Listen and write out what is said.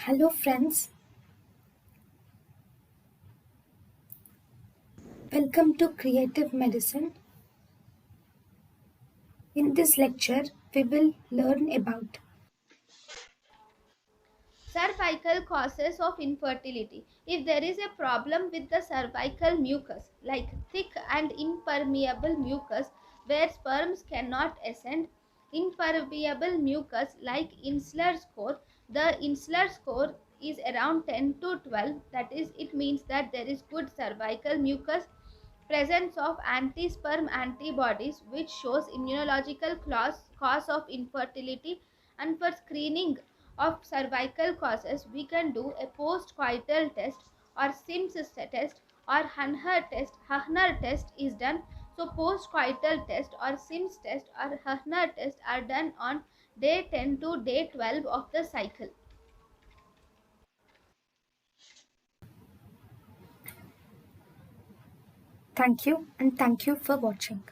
Hello, friends. Welcome to Creative Medicine. In this lecture, we will learn about Cervical causes of infertility. If there is a problem with the cervical mucus, like thick and impermeable mucus where sperms cannot ascend, impermeable mucus like insular score, the insular score is around 10 to 12. That is, it means that there is good cervical mucus, presence of anti-sperm antibodies which shows immunological cause of infertility. And for screening of cervical causes we can do a post-coital test or sims test or Hahner test is done. So post-coital test or sims test or Hahner test are done on day 10 to day 12 of the cycle. thank you and thank you for watching.